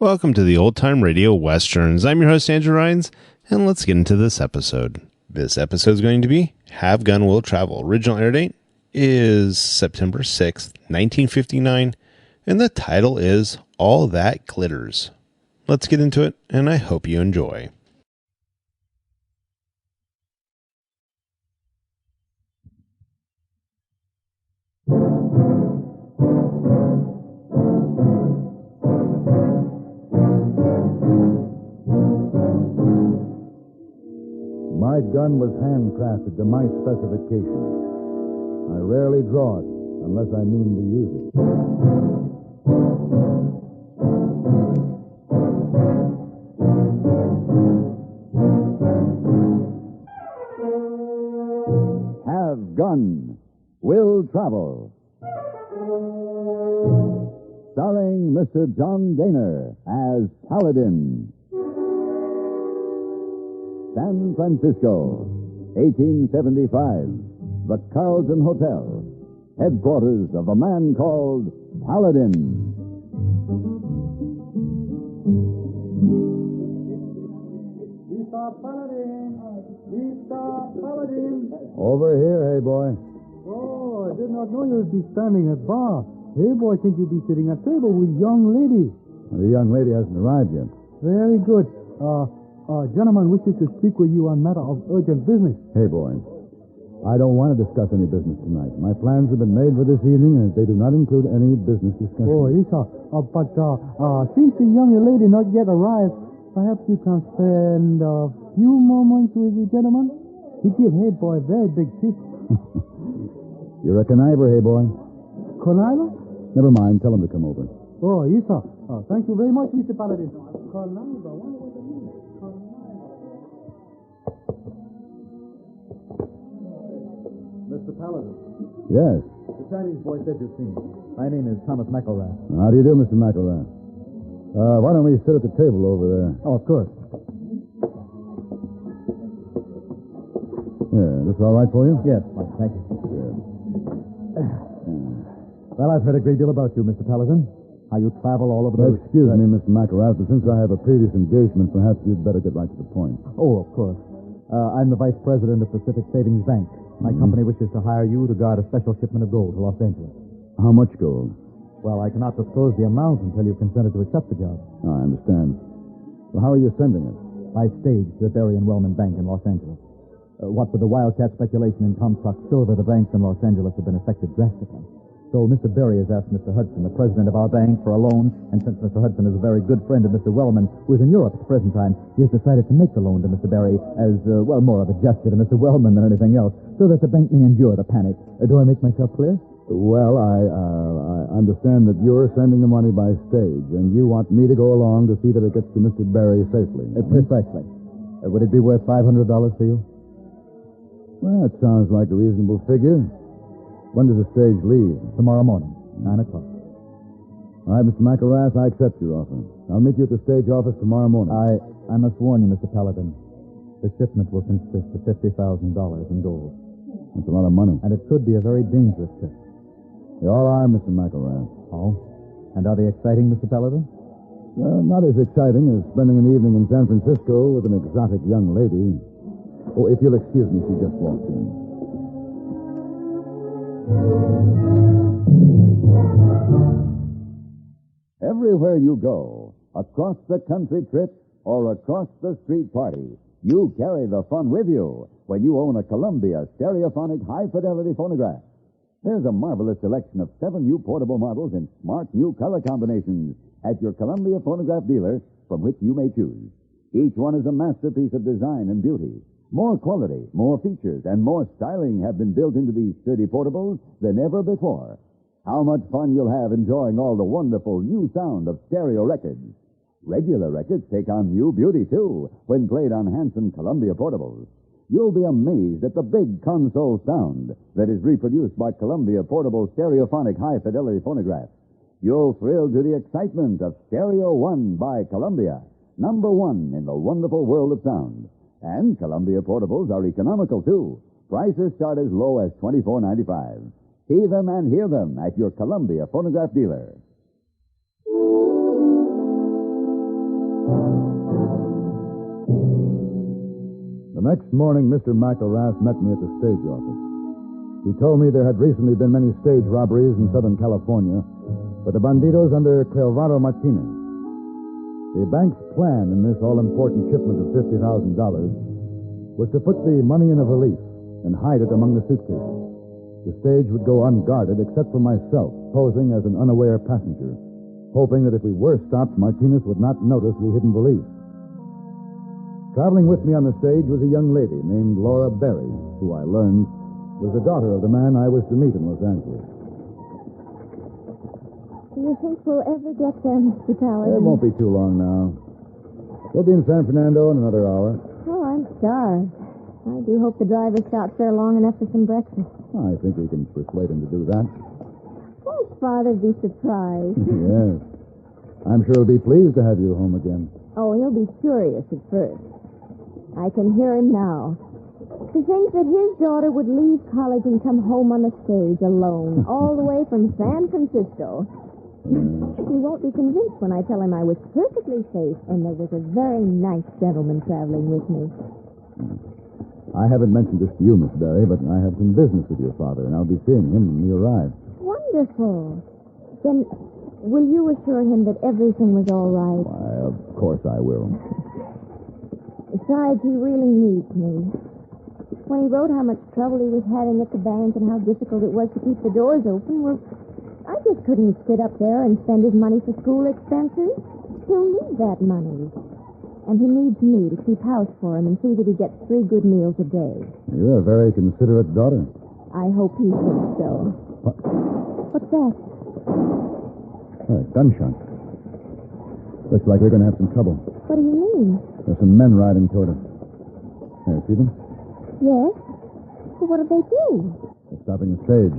Welcome to the Old Time Radio Westerns. I'm your host, Andrew Rhynes, and let's get into this episode. This episode is going to be Have Gun Will Travel. Original air date is September 6th, 1959, and the title is All That Glitters. Let's get into it, and I hope you enjoy. My gun was handcrafted to my specifications. I rarely draw it unless I mean to use it. Have Gun Will Travel. Starring Mr. John Dehner as Paladin. San Francisco, 1875. The Carlton Hotel, headquarters of a man called Paladin. Mr. Paladin! Mr. Paladin! Over here, Heyboy. Oh, I did not know you would be standing at bar. Heyboy thinks you'd be sitting at table with young lady. The young lady hasn't arrived yet. Very good. Gentleman wishes to speak with you on matter of urgent business. Heyboy, I don't want to discuss any business tonight. My plans have been made for this evening, and they do not include any business discussion. Oh, yes, sir. But since the young lady not yet arrived, perhaps you can spend a few moments with the gentleman? He give Heyboy a very big tip. You're a conniver, Heyboy. Conniver? Never mind. Tell him to come over. Oh, yes, sir. Thank you very much, Mr. Paladin. Conniver? Mr. Paladin. Yes. The Chinese boy said you'd seen me. My name is Thomas McElrath. How do you do, Mr. McElrath? Why don't we sit at the table over there? Oh, of course. Here, this all right for you? Yes, fine. Thank you. Good. Well, I've heard a great deal about you, Mr. Paladin. How you travel all over the... Excuse me, Mr. McElrath, but since I have a previous engagement, perhaps you'd better get right to the point. Oh, of course. I'm the vice president of Pacific Savings Bank. My company wishes to hire you to guard a special shipment of gold to Los Angeles. How much gold? Well, I cannot disclose the amount until you've consented to accept the job. I understand. Well, how are you sending it? By stage to the Berry and Wellman Bank in Los Angeles. What with the wildcat speculation in Comstock silver, the banks in Los Angeles have been affected drastically. So Mr. Berry has asked Mr. Hudson, the president of our bank, for a loan, and since Mr. Hudson is a very good friend of Mr. Wellman, who is in Europe at the present time, he has decided to make the loan to Mr. Berry as, more of a gesture to Mr. Wellman than anything else, so that the bank may endure the panic. Do I make myself clear? Well, I understand that you're sending the money by stage, and you want me to go along to see that it gets to Mr. Berry safely. Precisely. Would it be worth $500 to you? Well, it sounds like a reasonable figure. When does the stage leave? Tomorrow morning, 9 o'clock. All right, Mr. McElrath, I accept your offer. I'll meet you at the stage office tomorrow morning. I must warn you, Mr. Paladin. The shipment will consist of $50,000 in gold. That's a lot of money. And it could be a very dangerous trip. They all are, Mr. McElrath. Oh? And are they exciting, Mr. Paladin? Not as exciting as spending an evening in San Francisco with an exotic young lady. Oh, if you'll excuse me, she just walked in. Everywhere you go, across the country trip or across the street party, you carry the fun with you when you own a Columbia stereophonic high-fidelity phonograph. There's a marvelous selection of 7 new portable models in smart new color combinations at your Columbia phonograph dealer from which you may choose. Each one is a masterpiece of design and beauty. More quality, more features, and more styling have been built into these sturdy portables than ever before. How much fun you'll have enjoying all the wonderful new sound of stereo records. Regular records take on new beauty, too, when played on handsome Columbia portables. You'll be amazed at the big console sound that is reproduced by Columbia portable stereophonic high-fidelity phonographs. You'll thrill to the excitement of Stereo One by Columbia, #1 in the wonderful world of sound. And Columbia portables are economical, too. Prices start as low as $24.95. See them and hear them at your Columbia phonograph dealer. next morning, Mr. McElrath met me at the stage office. He told me there had recently been many stage robberies in Southern California, but the bandidos under Calvaro Martinez. The bank's plan in this all-important shipment of $50,000 was to put the money in a valise and hide it among the suitcases. The stage would go unguarded except for myself, posing as an unaware passenger, hoping that if we were stopped, Martinez would not notice the hidden valise. Traveling with me on the stage was a young lady named Laura Barry, who I learned was the daughter of the man I was to meet in Los Angeles. Do you think we'll ever get there, Mr. Paladin? It won't be too long now. We'll be in San Fernando in another hour. Oh, I'm starved. I do hope the driver stops there long enough for some breakfast. I think we can persuade him to do that. Won't Father be surprised? Yes. I'm sure he'll be pleased to have you home again. Oh, he'll be furious at first. I can hear him now. He thinks that his daughter would leave college and come home on the stage alone, all the way from San Francisco. He won't be convinced when I tell him I was perfectly safe and there was a very nice gentleman traveling with me. I haven't mentioned this to you, Miss Barry, but I have some business with your father, and I'll be seeing him when he arrives. Wonderful. Then will you assure him that everything was all right? Why, of course I will. Besides, he really needs me. When he wrote how much trouble he was having at the bank and how difficult it was to keep the doors open, well, I just couldn't sit up there and spend his money for school expenses. He'll need that money. And he needs me to keep house for him and see that he gets 3 good meals a day. You're a very considerate daughter. I hope he thinks so. What? What's that? Gunshot. Looks like we're going to have some trouble. What do you mean? There's some men riding toward us. There, see them? Yes? Well, what did they do? They're stopping the stage.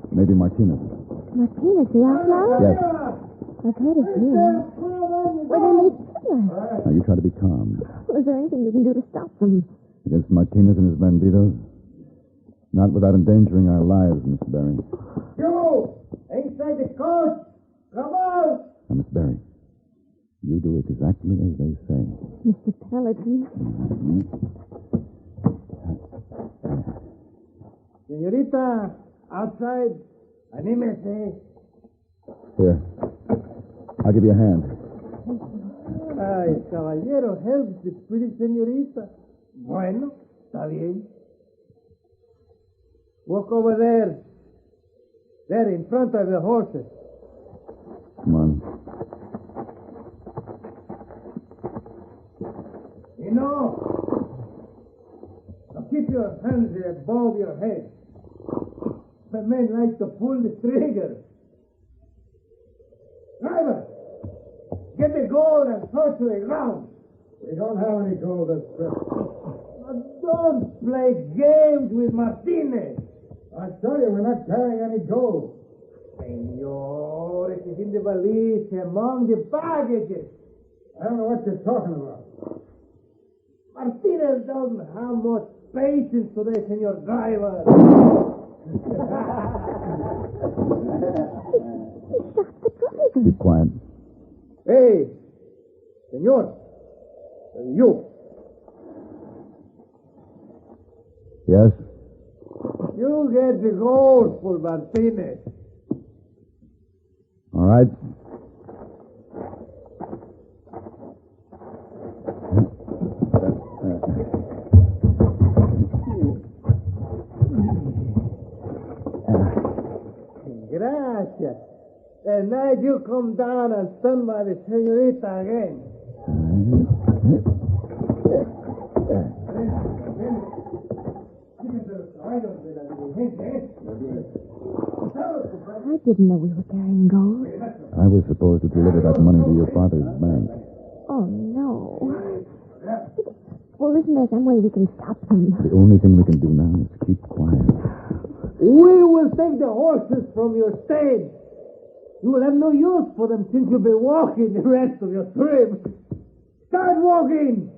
Maybe Martinez. Martinez, the outlaw? Yes. I've heard of him. Well, they made killers. Now, you try to be calm. Well, is there anything you can do to stop them? Against Martinez and his banditos? Not without endangering our lives, Miss Barry. You! Inside the coach! Come on! Now, Miss Barry, you do exactly as they say. Mr. Paladin. Señorita, outside. Anímese. Here. I'll give you a hand. Ay, caballero, help the pretty señorita. Bueno, está bien. Walk over there. There, in front of the horses. Come on. You know, now keep your hands above your head. The men like to pull the trigger. Driver, get the gold and throw it to the ground. We don't have any gold this trip. Don't play games with Martinez. I tell you, we're not carrying any gold. Senor, it is in the valise among the baggages. I don't know what you're talking about. Martinez doesn't have much patience today, Senor Driver. He shot the driver. Keep quiet. Hey, Senor, you. Yes? You get the gold for Martinez. All right. Gracias. And now you come down and stand by the señorita again. I didn't know we were carrying gold. I was supposed to deliver that money to your father's bank. Oh, no. Well, isn't there some way we can stop them? The only thing we can do now is keep quiet. We will take the horses from your stage. You will have no use for them since you'll be walking the rest of your trip. Start walking.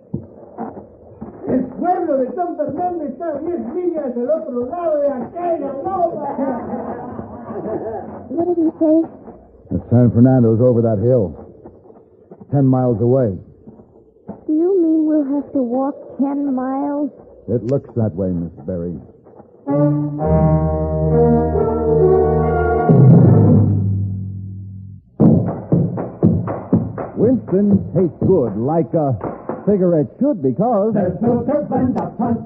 El pueblo de San Fernando está 10 millas del otro lado de aquella loma. What did he say? San Fernando's over that hill. 10 miles away. Do you mean we'll we'll have to walk 10 miles? It looks that way, Miss Berry. Winston tastes good, like a cigarette should, because... There's filter blend up front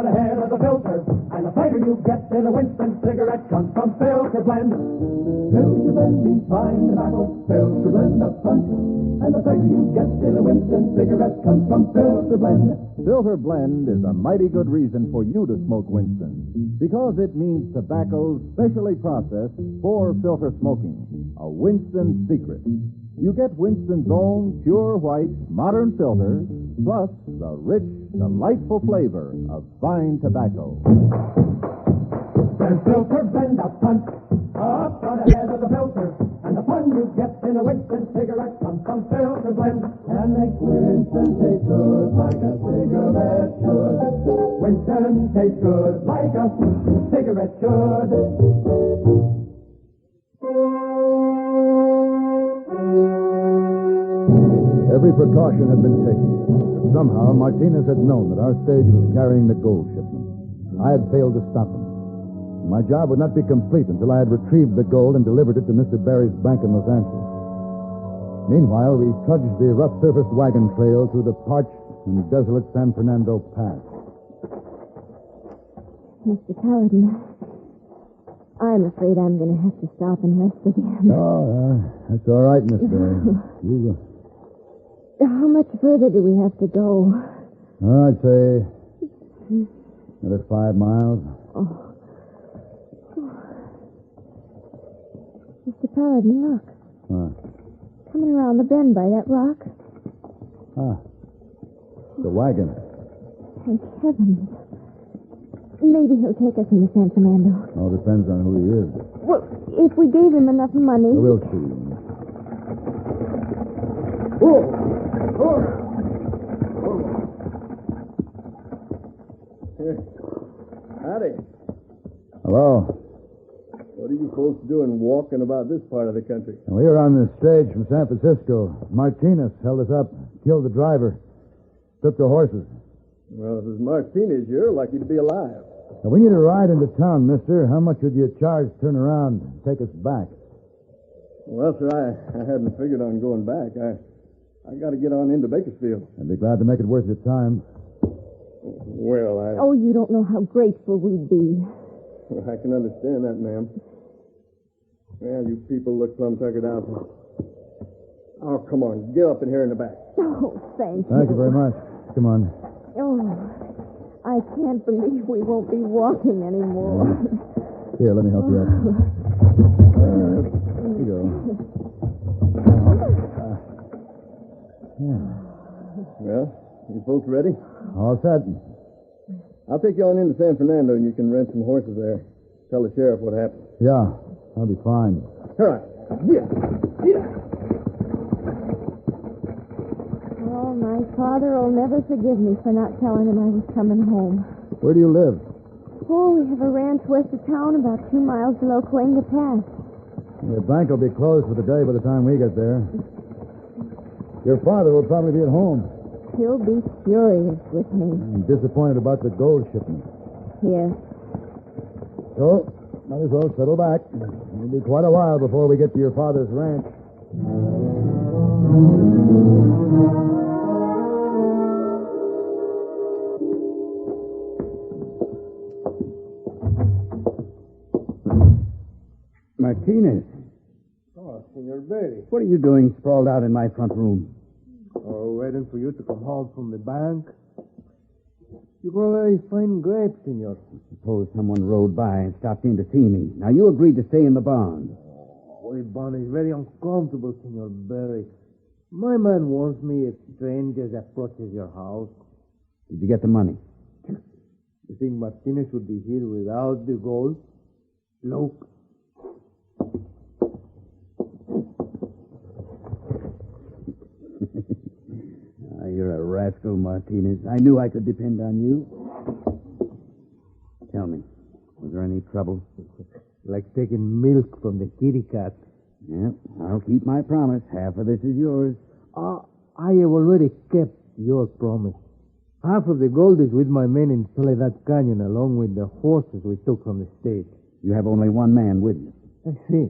ahead of the filter, and the flavor you get in a Winston cigarette comes from filter blend. Filter blend means fine tobacco, filter blend up front, and the flavor you get in a Winston cigarette comes from filter blend. Filter blend is a mighty good reason for you to smoke Winston, because it means tobacco specially processed for filter smoking. A Winston secret. You get Winston's own pure white, modern filter, plus the rich, delightful flavor of fine tobacco. There's filter blend up front ahead of the filter, and the fun you get in a Winston cigarette comes from filter blend. And makes Winston taste good like a cigarette should. Winston tastes good like a cigarette should. Every precaution had been taken, but somehow Martinez had known that our stage was carrying the gold shipment. I had failed to stop him. My job would not be complete until I had retrieved the gold and delivered it to Mr. Barry's bank in Los Angeles. Meanwhile, we trudged the rough-surfaced wagon trail through the parched and desolate San Fernando Pass. Mr. Paladin, I'm afraid I'm going to have to stop and rest again. Oh, that's all right, Miss Barry. You How much further do we have to go? I'd say another 5 miles. Oh. Mr. Paladin, look. Coming around the bend by that rock. The wagon. Thank heavens. Maybe he'll take us into San Fernando. All depends on who he is. Well, if we gave him enough money... We'll see. Howdy. Hello. What are you folks doing walking about this part of the country? We were on the stage from San Francisco. Martinez held us up, killed the driver, took the horses. Well, if it's Martinez, you're lucky to be alive. Now, we need a ride into town, mister. How much would you charge to turn around and take us back? Well, sir, I hadn't figured on going back. I got to get on into Bakersfield. I'd be glad to make it worth your time. Well, Oh, you don't know how grateful we'd be. I can understand that, ma'am. Well, you people look plumb tuckered out. Oh, come on. Get up in here in the back. Oh, thank you. Thank you very much. Come on. Oh, I can't believe we won't be walking anymore. Here, let me help you up. Here you go. Well, you folks ready? All set. I'll take you on into San Fernando and you can rent some horses there. Tell the sheriff what happened. Yeah, that'll be fine. All right. Yeah. Oh, my father will never forgive me for not telling him I was coming home. Where do you live? Oh, we have a ranch west of town about 2 miles below Cuenca Pass. The bank will be closed for the day by the time we get there. Your father will probably be at home. He'll be furious with me. I'm disappointed about the gold shipment. Yes. So, might as well settle back. It'll be quite a while before we get to your father's ranch. Martinez. Oh, Senor Barry. What are you doing sprawled out in my front room? Oh, waiting for you to come home from the bank. You grow very fine grapes, senor. Suppose someone rode by and stopped in to see me. Now, you agreed to stay in the barn. Oh, the barn is very uncomfortable, Senor Barry. My man warns me if strangers approaches your house. Did you get the money? You think Martinez would be here without the gold? Look. You're a rascal, Martinez. I knew I could depend on you. Tell me, was there any trouble? Like taking milk from the kitty cat. Yeah, I'll keep my promise. Half of this is yours. I have already kept your promise. Half of the gold is with my men in Soledad Canyon, along with the horses we took from the stage. You have only one man with you. I see.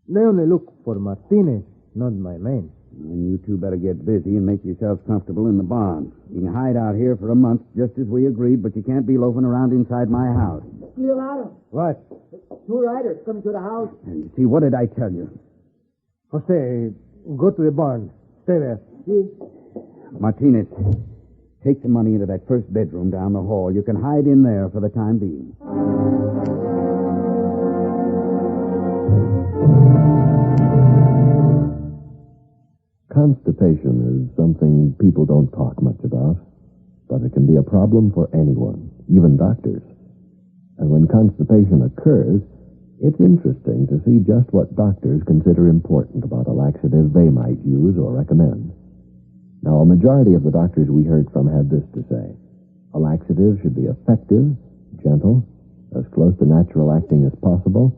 They only look for Martinez, not my men. And you two better get busy and make yourselves comfortable in the barn. You can hide out here for a month, just as we agreed, but you can't be loafing around inside my house. Leonardo. What? 2 riders coming to the house. And you see, what did I tell you? Jose, go to the barn. Stay there. See? Martinez, take the money into that first bedroom down the hall. You can hide in there for the time being. Constipation is something people don't talk much about, but it can be a problem for anyone, even doctors. And when constipation occurs, it's interesting to see just what doctors consider important about a laxative they might use or recommend. Now, a majority of the doctors we heard from had this to say: a laxative should be effective, gentle, as close to natural acting as possible,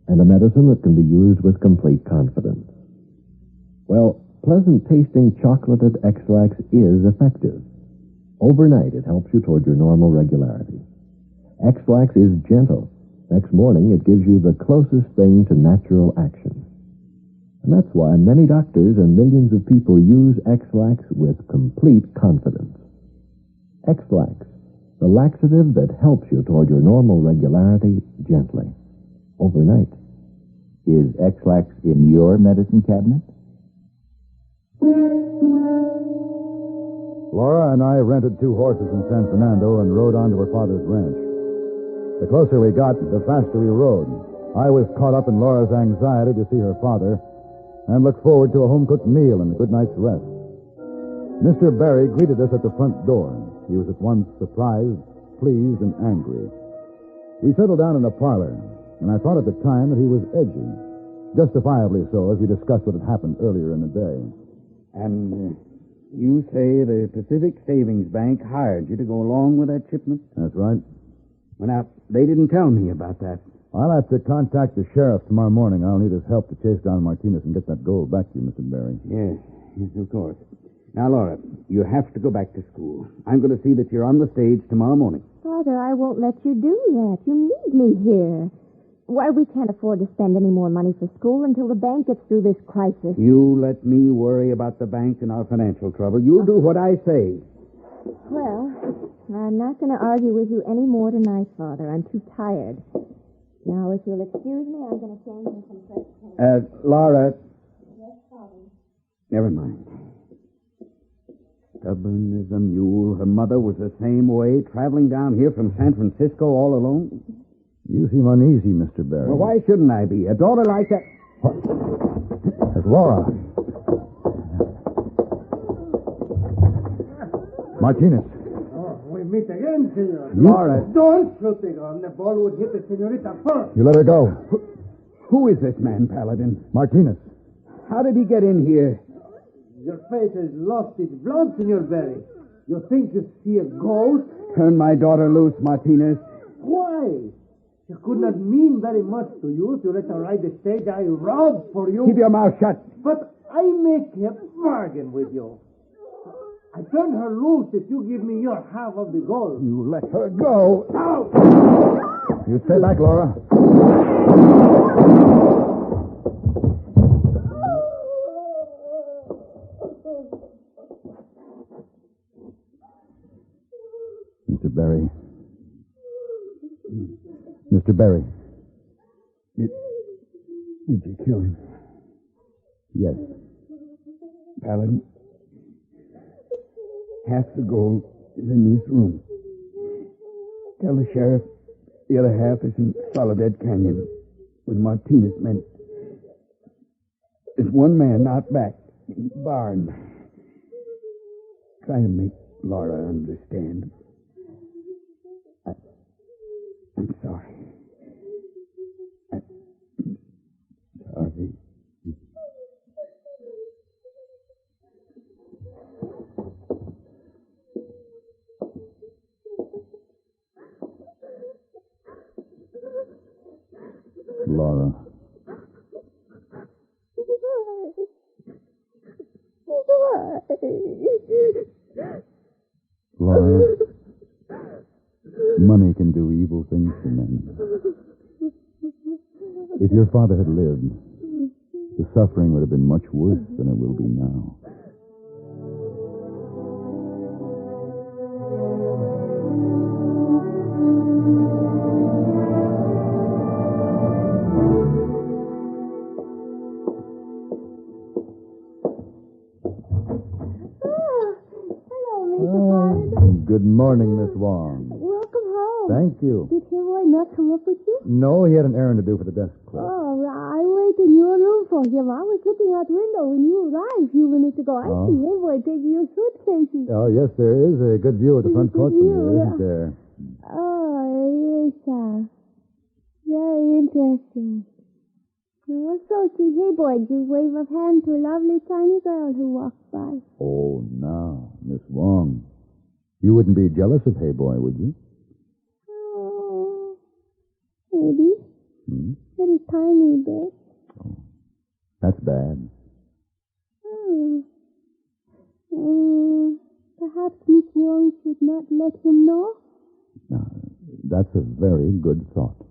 and a medicine that can be used with complete confidence. Well, pleasant-tasting chocolated X-Lax is effective. Overnight, it helps you toward your normal regularity. X-Lax is gentle. Next morning, it gives you the closest thing to natural action. And that's why many doctors and millions of people use X-Lax with complete confidence. X-Lax, the laxative that helps you toward your normal regularity gently, overnight. Is X-Lax in your medicine cabinet? Laura and I rented 2 horses in San Fernando and rode on to her father's ranch. The closer we got, the faster we rode. I was caught up in Laura's anxiety to see her father and looked forward to a home-cooked meal and a good night's rest. Mr. Barry greeted us at the front door. He was at once surprised, pleased, and angry. We settled down in a parlor, and I thought at the time that he was edgy. Justifiably so, as we discussed what had happened earlier in the day. And you say the Pacific Savings Bank hired you to go along with that shipment? That's right. Well, now, they didn't tell me about that. I'll have to contact the sheriff tomorrow morning. I'll need his help to chase down Martinez and get that gold back to you, Mr. Barry. Yes, of course. Now, Laura, you have to go back to school. I'm going to see that you're on the stage tomorrow morning. Father, I won't let you do that. You need me here. Why, we can't afford to spend any more money for school until the bank gets through this crisis. You let me worry about the bank and our financial trouble. You'll do what I say. Well, I'm not going to argue with you any more tonight, Father. I'm too tired. Now, if you'll excuse me, I'm going to change into some fresh clothes. Laura. Yes, Father. Never mind. Stubborn as a mule. Her mother was the same way, traveling down here from San Francisco all alone. You seem uneasy, Mr. Barry. Well, why shouldn't I be? A daughter like that... That's Laura. Martinez. Oh, we meet again, senor. Laura. Don't shoot the gun. The ball would hit the senorita first. You let her go. Who is this man, Paladin? Martinez. How did he get in here? Your face has lost its blood, Senor Barry. You think you see a ghost? Turn my daughter loose, Martinez. Why? She could not mean very much to you if you let her ride the stage I robbed for you. Keep your mouth shut. But I make a bargain with you. I turn her loose if you give me your half of the gold. You let her go. Out! You stay back, Laura. Mr. Barry. Mr. Barry. Did you kill him? Yes. Paladin, half the gold is in this room. Tell the sheriff the other half is in Soledad Canyon with Martinez men. There's one man out back in the barn. Try to make Laura understand. I'm sorry. I'm sorry. Laura. Laura, money can do evil things to men. If your father had lived, the suffering would have been much worse than it will be now. Good morning, Miss Wong. Welcome home. Thank you. Did Heyboy not come up with you? No, he had an errand to do for the desk clerk. Oh, I waited in your room for him. I was looking out the window when you arrived a few minutes ago. I see Heyboy taking your suitcases. Oh, yes, there is a good view of the front porch from here, isn't there? Oh, yes, very interesting. I also see Heyboy give wave of hand to a lovely tiny girl who walked by. Oh, now, Miss Wong. You wouldn't be jealous of Heyboy, would you? Oh, maybe. Very tiny bit. Oh, that's bad. Perhaps Miss Wong should not let him know? Now, that's a very good thought.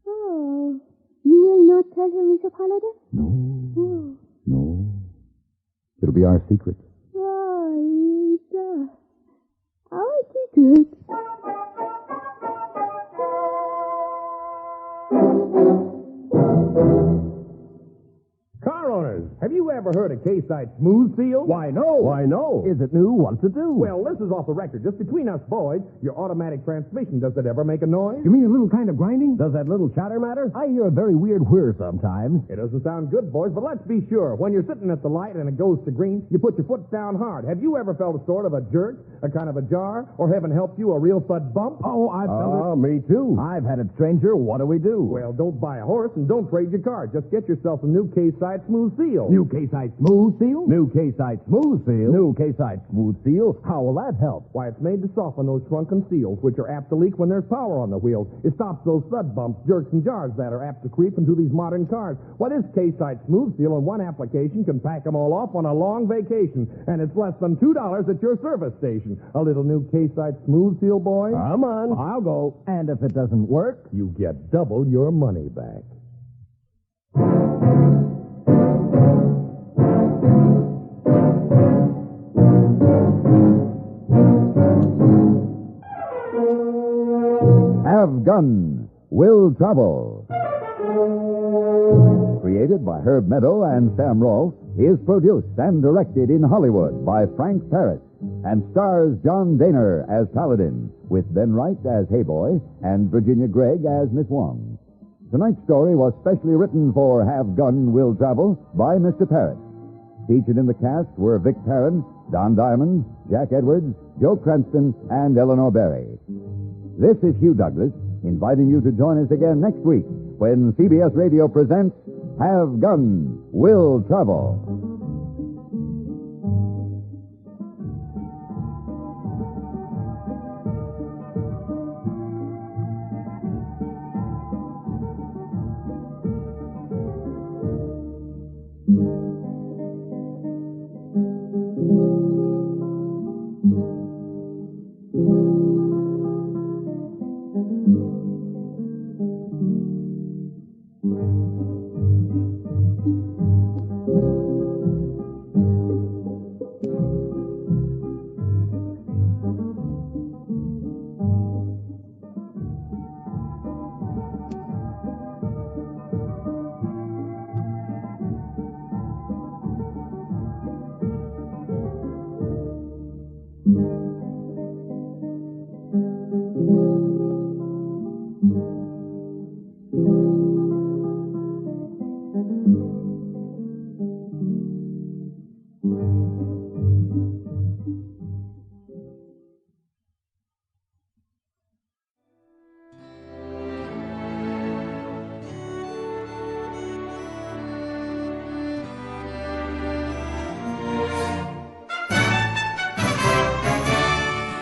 Oh, you will not tell him, Mr. Paladin? No. No. It'll be our secret. Oh, yes. Our secret. Car owners, have you ever heard of K-Site Smooth Seal? Why, no. Why, no? Is it new? What's it do? Well, this is off the record. Just between us boys, your automatic transmission, does it ever make a noise? You mean a little kind of grinding? Does that little chatter matter? I hear a very weird whir sometimes. It doesn't sound good, boys, but let's be sure. When you're sitting at the light and it goes to green, you put your foot down hard. Have you ever felt a sort of a jerk, a kind of a jar, or heaven help you, a real thud bump? Oh, I've felt it. Oh, me too. I've had it, stranger. What do we do? Well, don't buy a horse and don't trade your car. Just get yourself a new K-Site Smooth Seal. New K-Site Smooth Seal? New K-Site Smooth Seal? New K-Site Smooth Seal? How will that help? Why, it's made to soften those shrunken seals, which are apt to leak when there's power on the wheels. It stops those thud bumps, jerks, and jars that are apt to creep into these modern cars. Why, this K-Site Smooth Seal in one application can pack them all off on a long vacation, and it's less than $2 at your service station. A little new K-Site Smooth Seal, boy? Come on. I'll go. And if it doesn't work, you get double your money back. Have Gun, Will Travel. Created by Herb Meadow and Sam Rolfe, is produced and directed in Hollywood by Frank Paris and stars John Dehner as Paladin, with Ben Wright as Heyboy and Virginia Gregg as Miss Wong. Tonight's story was specially written for Have Gun, Will Travel by Mr. Paris. Featured in the cast were Vic Perrin, Don Diamond, Jack Edwards, Joe Cranston, and Eleanor Barry. This is Hugh Douglas, inviting you to join us again next week when CBS Radio presents Have Gun, Will Travel.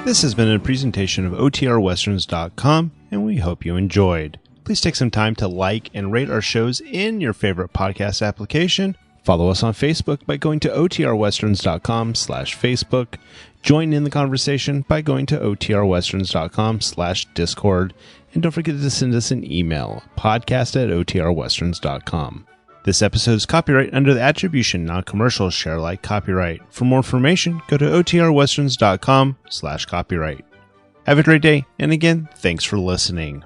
This has been a presentation of OTRWesterns.com, and we hope you enjoyed. Please take some time to like and rate our shows in your favorite podcast application. Follow us on Facebook by going to otrwesterns.com/Facebook. Join in the conversation by going to otrwesterns.com/Discord. And don't forget to send us an email, podcast@otrwesterns.com. This episode is copyright under the attribution, non-commercial, share alike copyright. For more information, go to otrwesterns.com/copyright. Have a great day, and again, thanks for listening.